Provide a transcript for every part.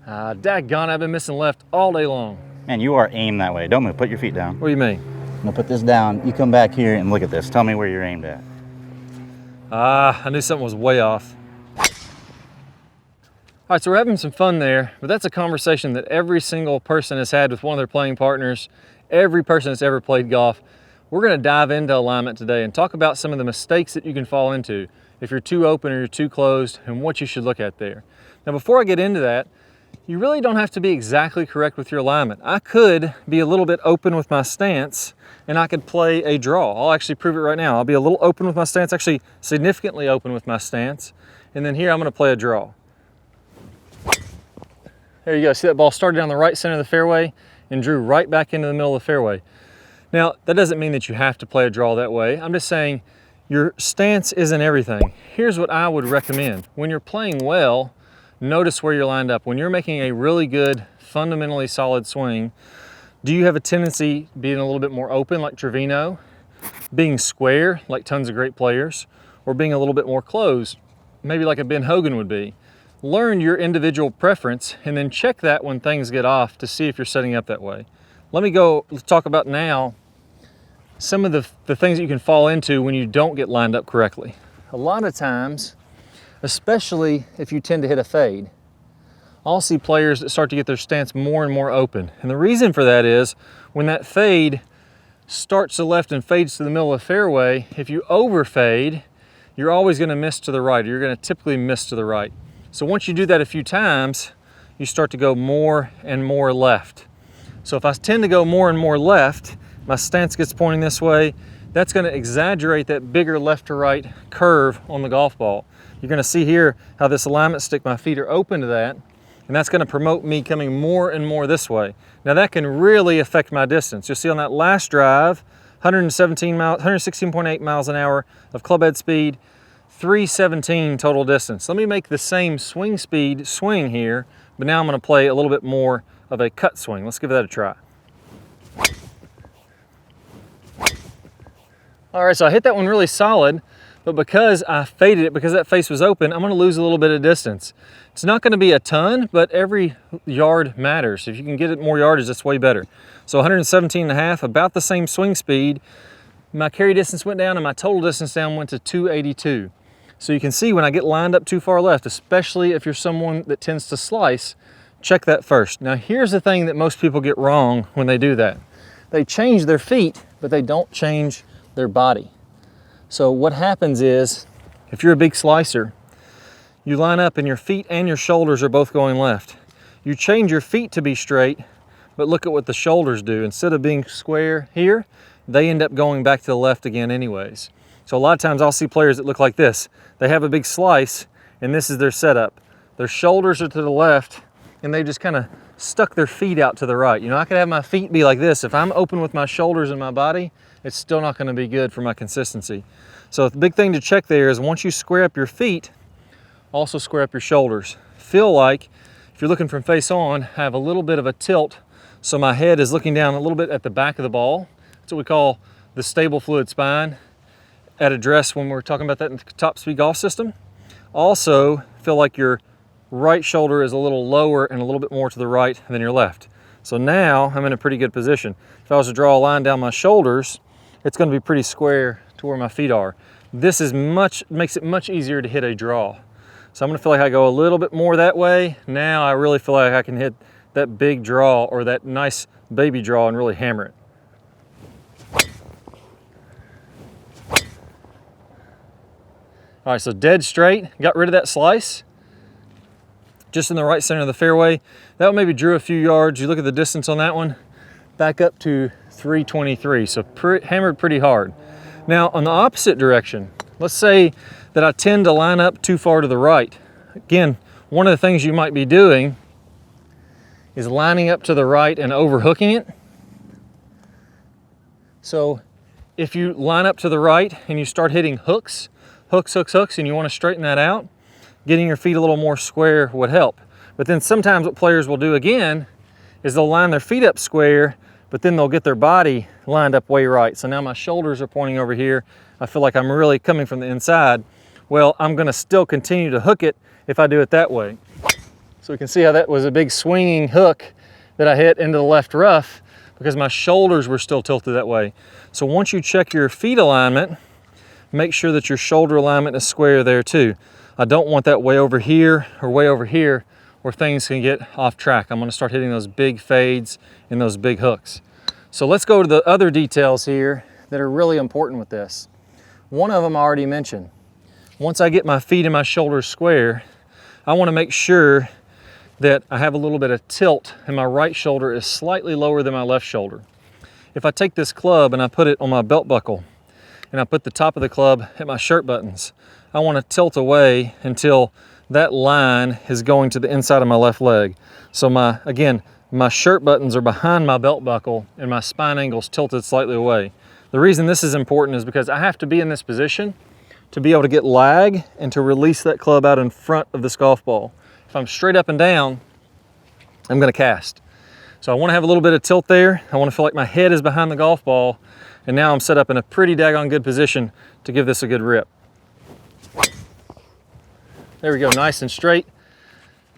Daggone, I've been missing left all day long. Man, you are aimed that way. Don't move. Put your feet down. What do you mean? I'm gonna put this down. You come back here and look at this. Tell me where you're aimed at. I knew something was way off. All right, so we're having some fun there, but that's a conversation that every single person has had with one of their playing partners, every person that's ever played golf. We're gonna dive into alignment today and talk about some of the mistakes that you can fall into if you're too open or you're too closed and what you should look at there. Now, before I get into that, you really don't have to be exactly correct with your alignment. I could be a little bit open with my stance and I could play a draw. I'll actually prove it right now. I'll be a little open with my stance, actually significantly open with my stance. And then here I'm gonna play a draw. There you go, see that ball started down the right center of the fairway and drew right back into the middle of the fairway. Now, that doesn't mean that you have to play a draw that way. I'm just saying your stance isn't everything. Here's what I would recommend. When you're playing well, notice where you're lined up. When you're making a really good, fundamentally solid swing, do you have a tendency being a little bit more open like Trevino, being square like tons of great players, or being a little bit more closed, maybe like a Ben Hogan would be? Learn your individual preference and then check that when things get off to see if you're setting up that way. Let's talk about now some of the things that you can fall into when you don't get lined up correctly. A lot of times, especially if you tend to hit a fade, I'll see players that start to get their stance more and more open. And the reason for that is when that fade starts to the left and fades to the middle of the fairway, if you overfade, you're always gonna miss to the right, or you're gonna typically miss to the right. So once you do that a few times, you start to go more and more left. So if I tend to go more and more left, my stance gets pointing this way, that's gonna exaggerate that bigger left to right curve on the golf ball. You're gonna see here how this alignment stick, my feet are open to that, and that's gonna promote me coming more and more this way. Now that can really affect my distance. You'll see on that last drive, 116.8 miles an hour of club head speed, 317 total distance. Let me make the same swing speed swing here, but now I'm gonna play a little bit more of a cut swing. Let's give that a try. All right, so I hit that one really solid, but because I faded it, because that face was open, I'm gonna lose a little bit of distance. It's not gonna be a ton, but every yard matters. If you can get it more yardage, that's way better. So 117.5, about the same swing speed. My carry distance went down and my total distance down went to 282. So you can see when I get lined up too far left, especially if you're someone that tends to slice, check that first. Now here's the thing that most people get wrong when they do that. They change their feet, but they don't change their body. So what happens is, if you're a big slicer, you line up and your feet and your shoulders are both going left. You change your feet to be straight, but look at what the shoulders do. Instead of being square here, they end up going back to the left again anyways. So a lot of times I'll see players that look like this. They have a big slice and this is their setup. Their shoulders are to the left and they just kind of stuck their feet out to the right. You know, I could have my feet be like this. If I'm open with my shoulders and my body, it's still not gonna be good for my consistency. So the big thing to check there is once you square up your feet, also square up your shoulders. Feel like, if you're looking from face on, have a little bit of a tilt so my head is looking down a little bit at the back of the ball. That's what we call the stable fluid spine at address when we're talking about that in the top speed golf system. Also, feel like your right shoulder is a little lower and a little bit more to the right than your left. So now I'm in a pretty good position. If I was to draw a line down my shoulders, it's gonna be pretty square to where my feet are. This is makes it much easier to hit a draw. So I'm gonna feel like I go a little bit more that way. Now I really feel like I can hit that big draw or that nice baby draw and really hammer it. All right, so dead straight, got rid of that slice. Just in the right center of the fairway. That one maybe drew a few yards. You look at the distance on that one, back up to 323, so hammered pretty hard. Now on the opposite direction, let's say that I tend to line up too far to the right. Again, one of the things you might be doing is lining up to the right and overhooking it. So if you line up to the right and you start hitting hooks, and you want to straighten that out, getting your feet a little more square would help. But then sometimes what players will do again is they'll line their feet up square, but then they'll get their body lined up way right. So now my shoulders are pointing over here. I feel like I'm really coming from the inside. Well, I'm gonna still continue to hook it if I do it that way. So we can see how that was a big swinging hook that I hit into the left rough because my shoulders were still tilted that way. So once you check your feet alignment, make sure that your shoulder alignment is square there too. I don't want that way over here where things can get off track. I'm gonna start hitting those big fades and those big hooks. So let's go to the other details here that are really important with this. One of them I already mentioned. Once I get my feet and my shoulders square, I wanna make sure that I have a little bit of tilt and my right shoulder is slightly lower than my left shoulder. If I take this club and I put it on my belt buckle and I put the top of the club at my shirt buttons, I want to tilt away until that line is going to the inside of my left leg. So again, my shirt buttons are behind my belt buckle and my spine angle's tilted slightly away. The reason this is important is because I have to be in this position to be able to get lag and to release that club out in front of this golf ball. If I'm straight up and down, I'm gonna cast. So I wanna have a little bit of tilt there. I wanna feel like my head is behind the golf ball, and now I'm set up in a pretty daggone good position to give this a good rip. There we go, nice and straight,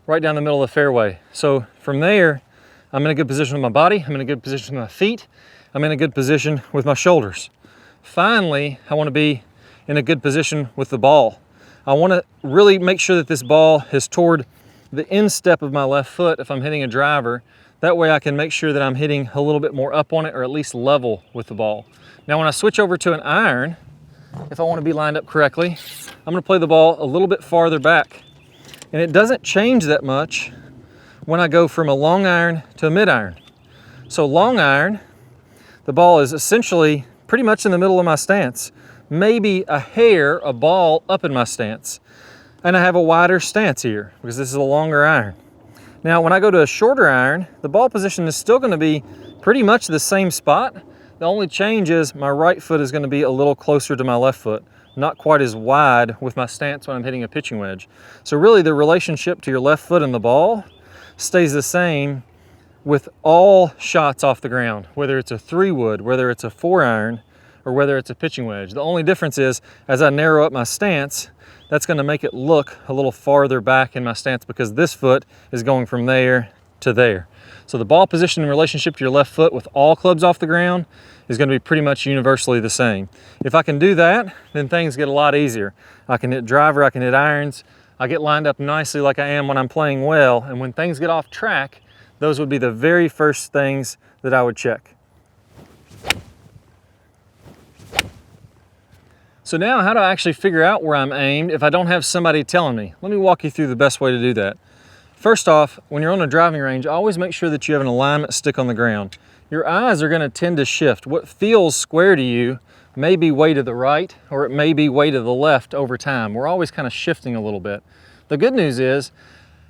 right down the middle of the fairway. So from there, I'm in a good position with my body, I'm in a good position with my feet, I'm in a good position with my shoulders. Finally, I wanna be in a good position with the ball. I want to really make sure that this ball is toward the instep of my left foot if I'm hitting a driver. That way I can make sure that I'm hitting a little bit more up on it or at least level with the ball. Now when I switch over to an iron, if I want to be lined up correctly, I'm going to play the ball a little bit farther back. And it doesn't change that much when I go from a long iron to a mid iron. So long iron, the ball is essentially pretty much in the middle of my stance. Maybe a ball up in my stance. And I have a wider stance here because this is a longer iron. Now, when I go to a shorter iron, the ball position is still gonna be pretty much the same spot. The only change is my right foot is gonna be a little closer to my left foot, not quite as wide with my stance when I'm hitting a pitching wedge. So really the relationship to your left foot and the ball stays the same with all shots off the ground, whether it's a 3-wood, whether it's a 4-iron, or whether it's a pitching wedge. The only difference is, as I narrow up my stance, that's gonna make it look a little farther back in my stance because this foot is going from there to there. So the ball position in relationship to your left foot with all clubs off the ground is gonna be pretty much universally the same. If I can do that, then things get a lot easier. I can hit driver, I can hit irons, I get lined up nicely like I am when I'm playing well, and when things get off track, those would be the very first things that I would check. So now how do I actually figure out where I'm aimed if I don't have somebody telling me? Let me walk you through the best way to do that. First off, when you're on a driving range, always make sure that you have an alignment stick on the ground. Your eyes are gonna tend to shift. What feels square to you may be way to the right or it may be way to the left over time. We're always kind of shifting a little bit. The good news is,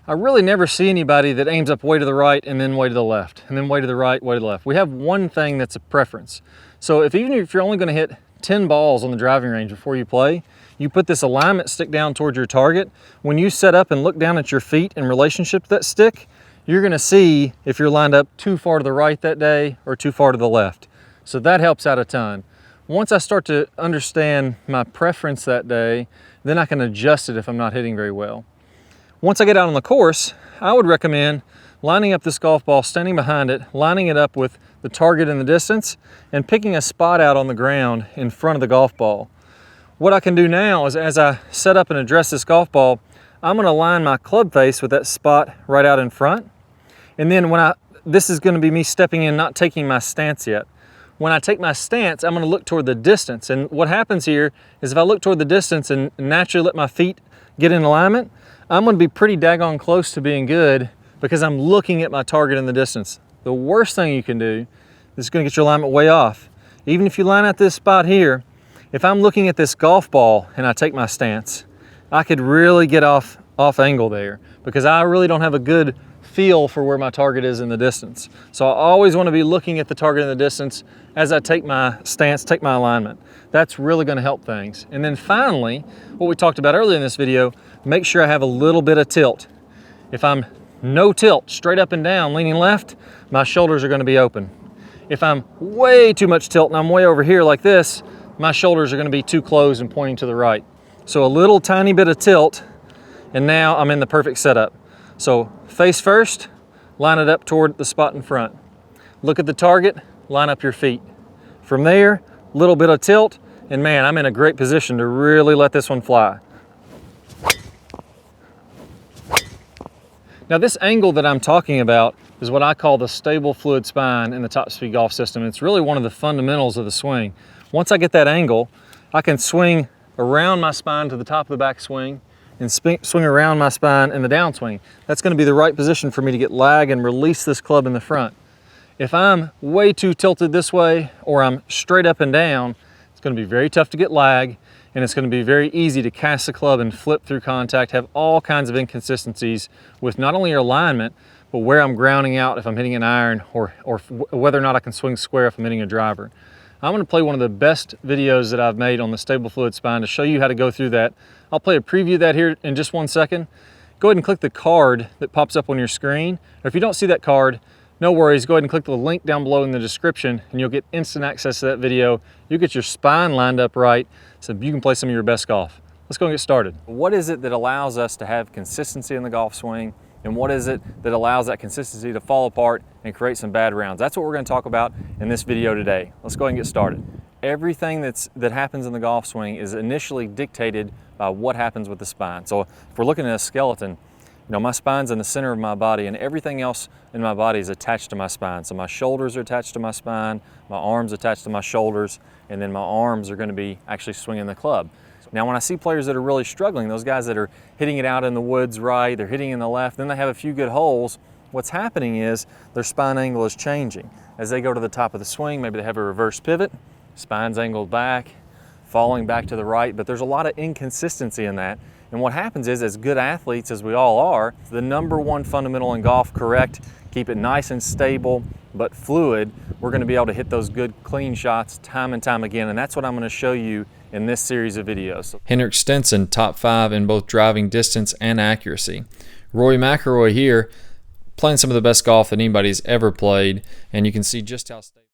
I really never see anybody that aims up way to the right and then way to the left, and then way to the right, way to the left. We have one thing that's a preference. So even if you're only gonna hit 10 balls on the driving range before you play, you put this alignment stick down towards your target. When you set up and look down at your feet in relationship to that stick, you're gonna see if you're lined up too far to the right that day or too far to the left. So that helps out a ton. Once I start to understand my preference that day, then I can adjust it if I'm not hitting very well. Once I get out on the course, I would recommend lining up this golf ball, standing behind it, lining it up with the target in the distance, and picking a spot out on the ground in front of the golf ball. What I can do now is as I set up and address this golf ball, I'm gonna line my club face with that spot right out in front. And then this is gonna be me stepping in, not taking my stance yet. When I take my stance, I'm gonna look toward the distance. And what happens here is if I look toward the distance and naturally let my feet get in alignment, I'm gonna be pretty daggone close to being good because I'm looking at my target in the distance. The worst thing you can do is gonna get your alignment way off. Even if you line out this spot here, if I'm looking at this golf ball and I take my stance, I could really get off angle there because I really don't have a good feel for where my target is in the distance. So I always wanna be looking at the target in the distance as I take my stance, take my alignment. That's really gonna help things. And then finally, what we talked about earlier in this video, make sure I have a little bit of tilt. If I'm no tilt, straight up and down, leaning left, my shoulders are gonna be open. If I'm way too much tilt and I'm way over here like this, my shoulders are gonna be too closed and pointing to the right. So a little tiny bit of tilt, and now I'm in the perfect setup. So face first, line it up toward the spot in front. Look at the target, line up your feet. From there, a little bit of tilt, and man, I'm in a great position to really let this one fly. Now this angle that I'm talking about is what I call the stable fluid spine in the top speed golf system. It's really one of the fundamentals of the swing. Once I get that angle, I can swing around my spine to the top of the backswing and swing around my spine in the downswing. That's going to be the right position for me to get lag and release this club in the front. If I'm way too tilted this way or I'm straight up and down, it's going to be very tough to get lag, and it's going to be very easy to cast the club and flip through contact, have all kinds of inconsistencies with not only your alignment, but where I'm grounding out if I'm hitting an iron, or whether or not I can swing square if I'm hitting a driver. I'm going to play one of the best videos that I've made on the stable fluid spine to show you how to go through that. I'll play a preview of that here in just 1 second. Go ahead and click the card that pops up on your screen, or if you don't see that card, no worries, go ahead and click the link down below in the description and you'll get instant access to that video. You'll get your spine lined up right so you can play some of your best golf. Let's go and get started. What is it that allows us to have consistency in the golf swing, and what is it that allows that consistency to fall apart and create some bad rounds? That's what we're going to talk about in this video today. Let's go ahead and get started. Everything that happens in the golf swing is initially dictated by what happens with the spine. So if we're looking at a skeleton, you know, my spine's in the center of my body and everything else in my body is attached to my spine. So my shoulders are attached to my spine, my arms attached to my shoulders, and then my arms are going to be actually swinging the club. Now when I see players that are really struggling, those guys that are hitting it out in the woods right, they're hitting in the left, then they have a few good holes, what's happening is their spine angle is changing. As they go to the top of the swing, maybe they have a reverse pivot, spine's angled back, falling back to the right, but there's a lot of inconsistency in that. And what happens is, as good athletes as we all are, the #1 fundamental in golf, correct, keep it nice and stable, but fluid, we're gonna be able to hit those good clean shots time and time again. And that's what I'm gonna show you in this series of videos. Henrik Stenson, top 5 in both driving distance and accuracy. Rory McIlroy here, playing some of the best golf that anybody's ever played, and you can see just how stable.